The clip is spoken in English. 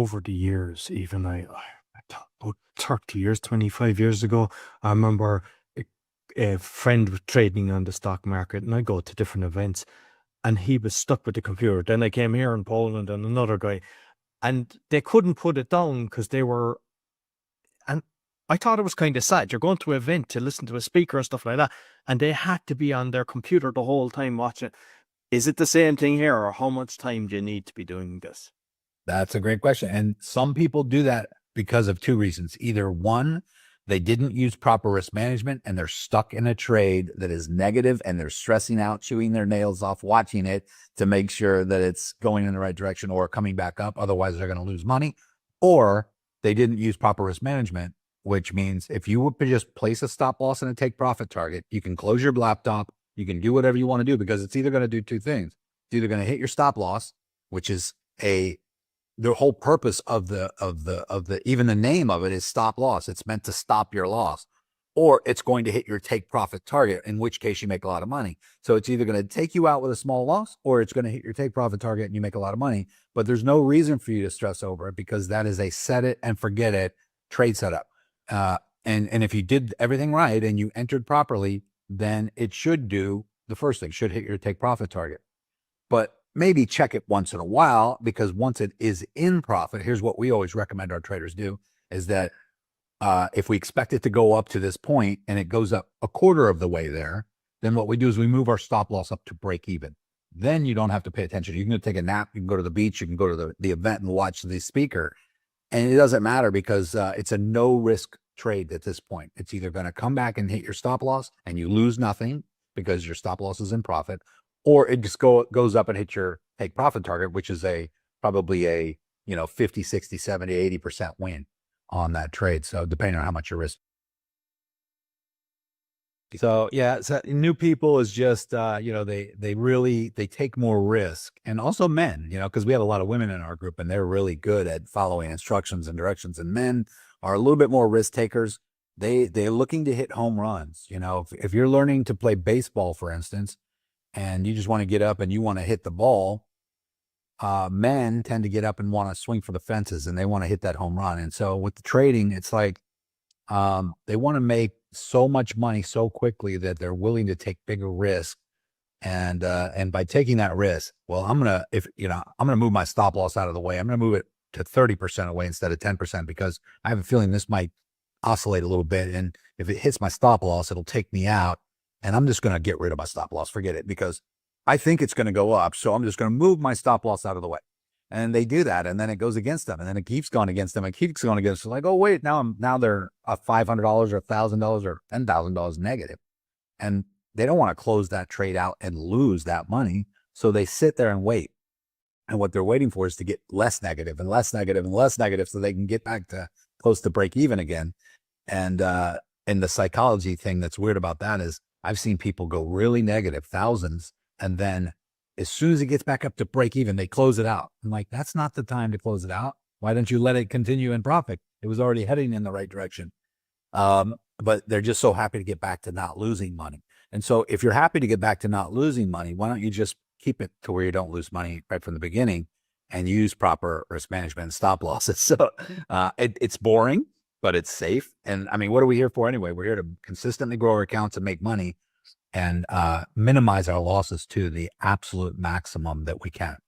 over the years, even I thought about 30 years, 25 years ago, I remember a friend was trading on the stock market, and I go to different events, and he was stuck with the computer. Then I came here in Poland, and another guy, and they couldn't put it down because they were, and I thought it was kind of sad. You're going to an event to listen to a speaker and stuff like that, and they had to be on their computer the whole time watching. Is it the same thing here, or how much time do you need to be doing this? That's a great question. And some people do that because of two reasons. Either one, they didn't use proper risk management and they're stuck in a trade that is negative and they're stressing out, chewing their nails off, watching it to make sure that it's going in the right direction or coming back up. Otherwise, they're going to lose money. Or they didn't use proper risk management, which means if you would just place a stop loss and a take profit target, you can close your laptop, you can do whatever you want to do, because it's either going to do two things. It's either going to hit your stop loss, which is the whole purpose of the even the name of it is stop loss. It's meant to stop your loss, or it's going to hit your take profit target, in which case you make a lot of money. So it's either going to take you out with a small loss, or it's going to hit your take profit target and you make a lot of money. But there's no reason for you to stress over it, because that is a set it and forget it trade setup. And if you did everything right and you entered properly, then it should do the first thing, should hit your take profit target. But maybe check it once in a while, because once it is in profit, here's what we always recommend our traders do, is that if we expect it to go up to this point and it goes up a quarter of the way there, then what we do is we move our stop loss up to break even. Then you don't have to pay attention. You can go take a nap, you can go to the beach, you can go to the event and watch the speaker. And it doesn't matter, because it's a no risk trade at this point. It's either going to come back and hit your stop loss and you lose nothing because your stop loss is in profit, or it just goes up and hits your take profit target, which is probably a 50, 60, 70, 80% win on that trade. So depending on how much you risk. So yeah, so new people is just they take more risk, and also men, because we have a lot of women in our group and they're really good at following instructions and directions, and men are a little bit more risk takers. They're looking to hit home runs. If you're learning to play baseball, for instance, and you just want to get up and you want to hit the ball, men tend to get up and want to swing for the fences and they want to hit that home run. And so with the trading, it's like they want to make so much money so quickly that they're willing to take bigger risk. And by taking that risk, well, I'm gonna move my stop loss out of the way. I'm gonna move it to 30% away instead of 10%, because I have a feeling this might oscillate a little bit. And if it hits my stop loss, it'll take me out. And I'm just going to get rid of my stop loss, forget it, because I think it's going to go up. So I'm just going to move my stop loss out of the way. And they do that. And then it goes against them. And then it keeps going against them. It keeps going against them. Like, oh, wait, now they're $500 or $1,000 or $10,000 negative. And they don't want to close that trade out and lose that money. So they sit there and wait. And what they're waiting for is to get less negative and less negative and less negative, so they can get back to close to break even again. And the psychology thing that's weird about that is, I've seen people go really negative, thousands, and then as soon as it gets back up to break even, they close it out. I'm like, that's not the time to close it out. Why don't you let it continue in profit? It was already heading in the right direction. But they're just so happy to get back to not losing money. And so if you're happy to get back to not losing money, why don't you just keep it to where you don't lose money right from the beginning and use proper risk management and stop losses? So it's boring, but it's safe. And I mean, what are we here for anyway? We're here to consistently grow our accounts and make money and minimize our losses to the absolute maximum that we can.